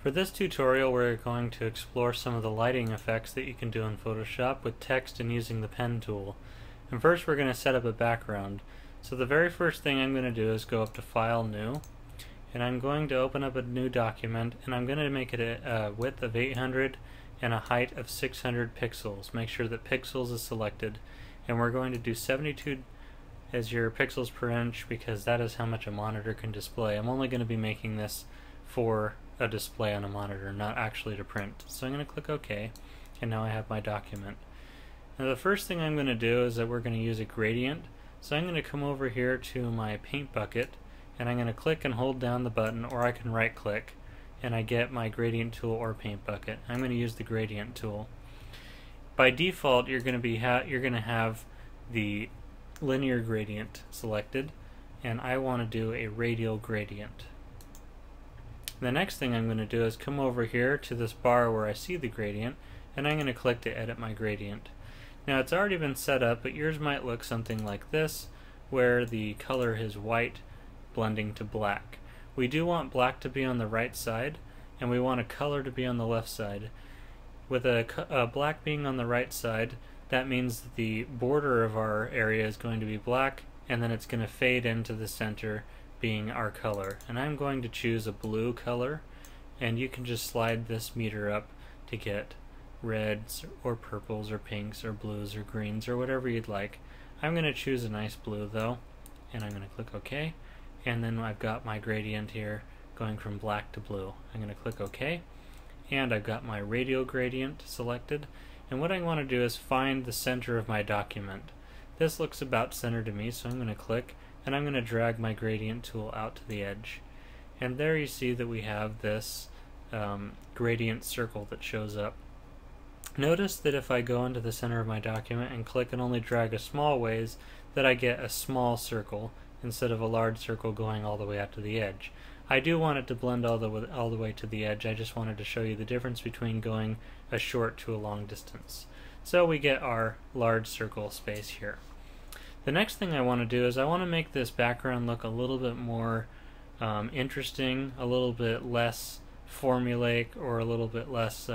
For this tutorial we're going to explore some of the lighting effects that you can do in Photoshop with text and using the pen tool. And first we're going to set up a background. So the very first thing I'm going to do is go up to File, New, and I'm going to open up a new document, and I'm going to make it a width of 800 and a height of 600 pixels. Make sure that pixels is selected, and we're going to do 72 as your pixels per inch because that is how much a monitor can display. I'm only going to be making this for a display on a monitor, not actually to print. So I'm going to click OK, and now I have my document. Now the first thing I'm going to do is that we're going to use a gradient. So I'm going to come over here to my paint bucket, and I'm going to click and hold down the button, or I can right click and I get my gradient tool or paint bucket. I'm going to use the gradient tool. By default you're going to have the linear gradient selected, and I want to do a radial gradient. The next thing I'm going to do is come over here to this bar where I see the gradient, and I'm going to click to edit my gradient. Now it's already been set up, but yours might look something like this, where the color is white blending to black. We do want black to be on the right side, and we want a color to be on the left side. With a black being on the right side, that means that the border of our area is going to be black, and then it's going to fade into the center being our color. And I'm going to choose a blue color, and you can just slide this meter up to get reds or purples or pinks or blues or greens or whatever you'd like. I'm going to choose a nice blue though, and I'm going to click OK, and then I've got my gradient here going from black to blue. I'm going to click OK, and I've got my radial gradient selected, and what I want to do is find the center of my document. This looks about centered to me, so I'm going to click, and I'm going to drag my gradient tool out to the edge. And there you see that we have this gradient circle that shows up. Notice that if I go into the center of my document and click and only drag a small ways, that I get a small circle instead of a large circle going all the way out to the edge. I do want it to blend all the way to the edge. I just wanted to show you the difference between going a short to a long distance. So we get our large circle space here. The next thing I want to do is I want to make this background look a little bit more interesting, a little bit less formulaic, or a little bit less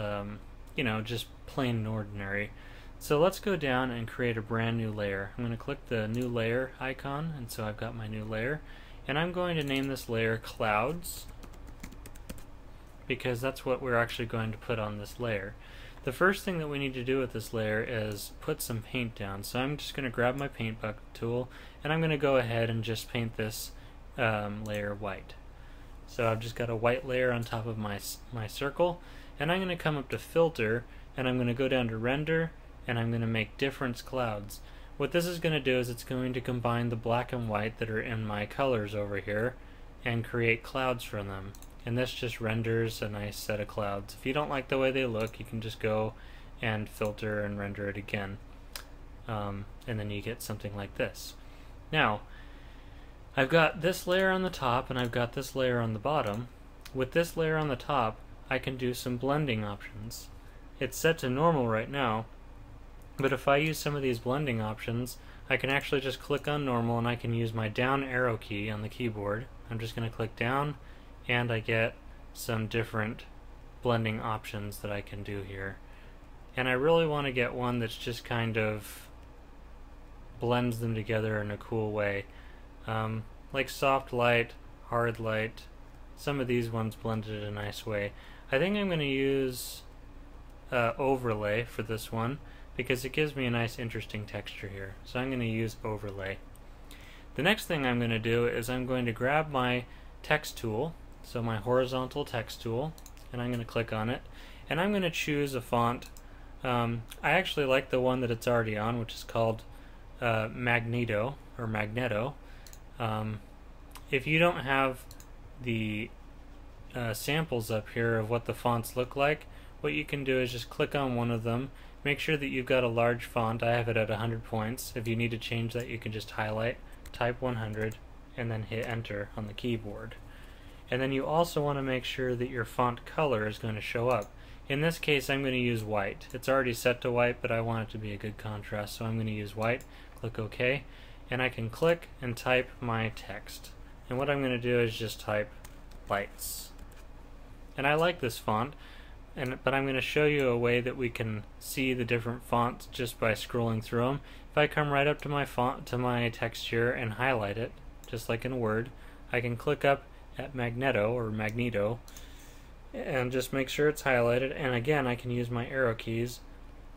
you know, just plain and ordinary. So let's go down and create a brand new layer. I'm going to click the new layer icon, and so I've got my new layer, and I'm going to name this layer Clouds because that's what we're actually going to put on this layer. The first thing that we need to do with this layer is put some paint down. So I'm just going to grab my paint bucket tool, and I'm going to go ahead and just paint this layer white. So I've just got a white layer on top of my circle, and I'm going to come up to Filter, and I'm going to go down to Render, and I'm going to make Difference Clouds. What this is going to do is it's going to combine the black and white that are in my colors over here and create clouds from them. And this just renders a nice set of clouds. If you don't like the way they look, you can just go and filter and render it again. And then you get something like this. Now, I've got this layer on the top and I've got this layer on the bottom. With this layer on the top, I can do some blending options. It's set to normal right now, but if I use some of these blending options, I can actually just click on normal, and I can use my down arrow key on the keyboard. I'm just going to click down, and I get some different blending options that I can do here. And I really want to get one that's just kind of blends them together in a cool way. Like soft light, hard light, some of these ones blended in a nice way. I think I'm going to use overlay for this one because it gives me a nice interesting texture here. So I'm going to use overlay. The next thing I'm going to do is I'm going to grab my text tool, so my horizontal text tool, and I'm going to click on it, and I'm going to choose a font. I actually like the one that it's already on, which is called Magneto or Magneto. If you don't have the samples up here of what the fonts look like, what you can do is just click on one of them, make sure that you've got a large font. I have it at 100 points. If you need to change that, you can just highlight, type 100, and then hit enter on the keyboard. And then you also want to make sure that your font color is going to show up. In this case, I'm going to use white. It's already set to white, but I want it to be a good contrast, so I'm going to use white. Click OK, and I can click and type my text. And what I'm going to do is just type lights. And I like this font, but I'm going to show you a way that we can see the different fonts just by scrolling through them. If I come right up to my font, to my text here, and highlight it, just like in Word, I can click up at Magneto, and just make sure it's highlighted, and again I can use my arrow keys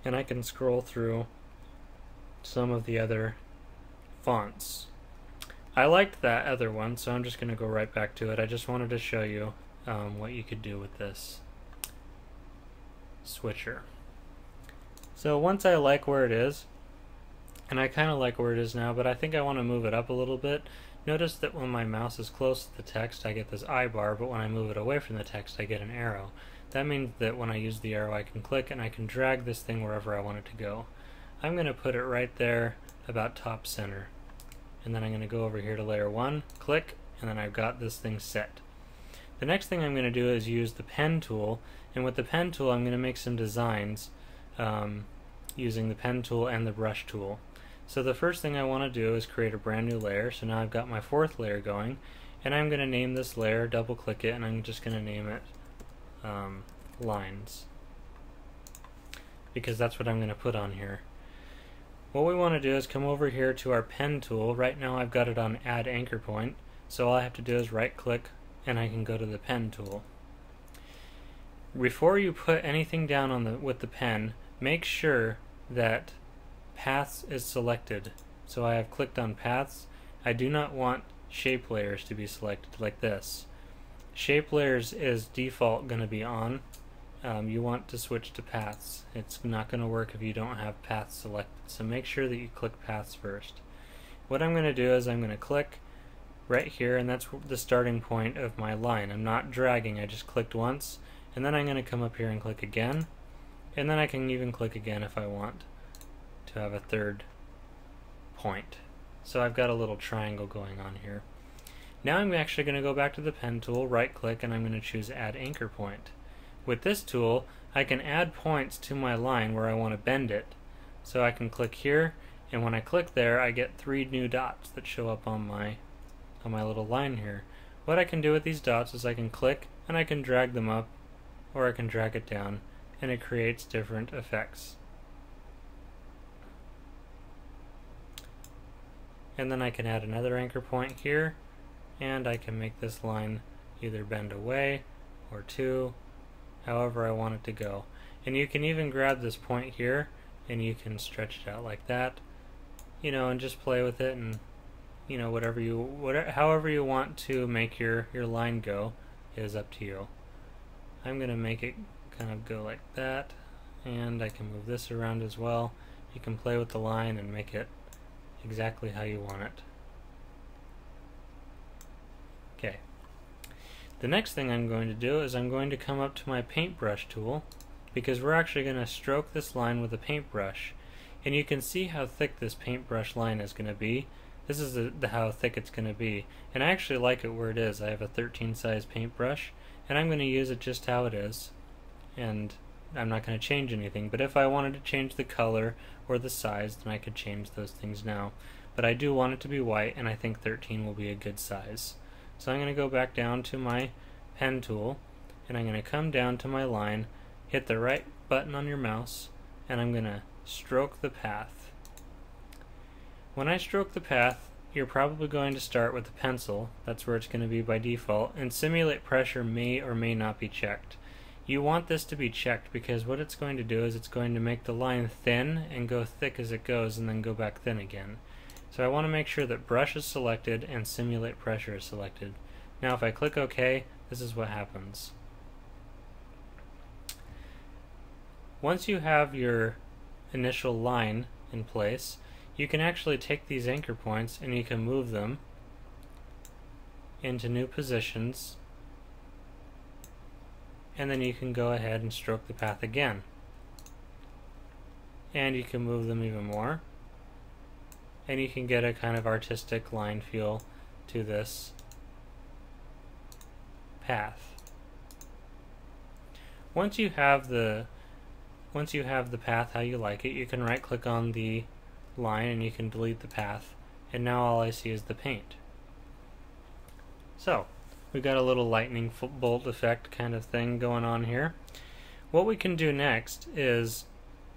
and I can scroll through some of the other fonts. I liked that other one, so I'm just going to go right back to it. I just wanted to show you what you could do with this switcher. So once I like where it is, and I kind of like where it is now, but I think I want to move it up a little bit. Notice that when my mouse is close to the text I get this I bar, but when I move it away from the text I get an arrow. That means that when I use the arrow I can click and I can drag this thing wherever I want it to go. I'm going to put it right there about top center. And then I'm going to go over here to layer 1, click, and then I've got this thing set. The next thing I'm going to do is use the pen tool, and with the pen tool I'm going to make some designs using the pen tool and the brush tool. So the first thing I want to do is create a brand new layer. So now I've got my fourth layer going, and I'm going to name this layer, double click it, and I'm just going to name it lines, because that's what I'm going to put on here. What we want to do is come over here to our pen tool. Right now I've got it on add anchor point, so all I have to do is right click and I can go to the pen tool. Before you put anything down on with the pen, make sure that paths is selected. So I have clicked on paths. I do not want shape layers to be selected like this. Shape layers is default going to be on. You want to switch to paths. It's not going to work if you don't have paths selected, so make sure that you click paths first. What I'm going to do is I'm going to click right here, and that's the starting point of my line. I'm not dragging, I just clicked once, and then I'm going to come up here and click again, and then I can even click again if I want to have a third point. So I've got a little triangle going on here. Now I'm actually going to go back to the pen tool, right click, and I'm going to choose add anchor point. With this tool I can add points to my line where I want to bend it. So I can click here, and when I click there I get 3 new dots that show up on my little line here. What I can do with these dots is I can click and I can drag them up, or I can drag it down, and it creates different effects. And then I can add another anchor point here, and I can make this line either bend away or 2, however I want it to go. And you can even grab this point here and you can stretch it out like that, you know, and just play with it, and you know, however you want to make your line go is up to you. I'm going to make it kind of go like that, and I can move this around as well. You can play with the line and make it exactly how you want it. Okay. The next thing I'm going to do is I'm going to come up to my paintbrush tool, because we're actually going to stroke this line with a paintbrush. And you can see how thick this paintbrush line is going to be. This is how thick it's going to be. And I actually like it where it is. I have a 13 size paintbrush, and I'm going to use it just how it is. And I'm not going to change anything, but if I wanted to change the color or the size, then I could change those things now. But I do want it to be white, and I think 13 will be a good size. So I'm going to go back down to my pen tool, and I'm going to come down to my line, hit the right button on your mouse, and I'm going to stroke the path. When I stroke the path, you're probably going to start with the pencil. That's where it's going to be by default, and simulate pressure may or may not be checked. You want this to be checked, because what it's going to do is it's going to make the line thin and go thick as it goes, and then go back thin again. So I want to make sure that brush is selected and simulate pressure is selected. Now if I click OK, this is what happens. Once you have your initial line in place, you can actually take these anchor points and you can move them into new positions, and then you can go ahead and stroke the path again. And you can move them even more, and you can get a kind of artistic line feel to this path. Once you have the path how you like it, you can right click on the line and you can delete the path, and now all I see is the paint. So We've got a little lightning bolt effect kind of thing going on here. What we can do next is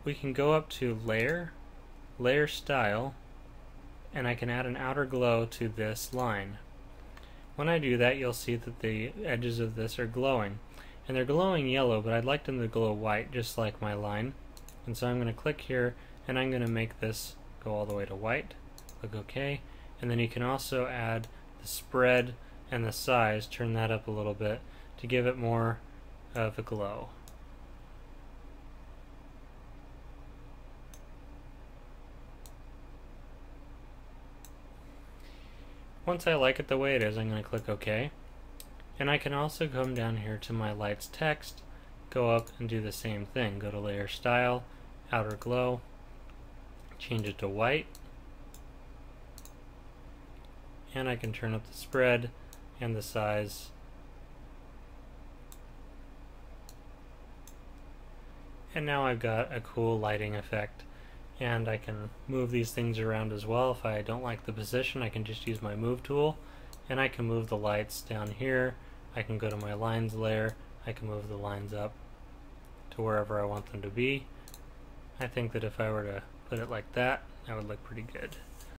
we can go up to Layer, Layer Style, and I can add an outer glow to this line. When I do that, you'll see that the edges of this are glowing. And they're glowing yellow, but I'd like them to glow white, just like my line. And so I'm going to click here, and I'm going to make this go all the way to white. Click OK. And then you can also add the spread and the size, turn that up a little bit to give it more of a glow. Once I like it the way it is, I'm going to click OK. And I can also come down here to my lights text, go up and do the same thing. Go to Layer Style, Outer Glow, change it to white, and I can turn up the spread and the size. And now I've got a cool lighting effect. And I can move these things around as well. If I don't like the position, I can just use my move tool, and I can move the lights down here. I can go to my lines layer, I can move the lines up to wherever I want them to be. I think that if I were to put it like that, that would look pretty good.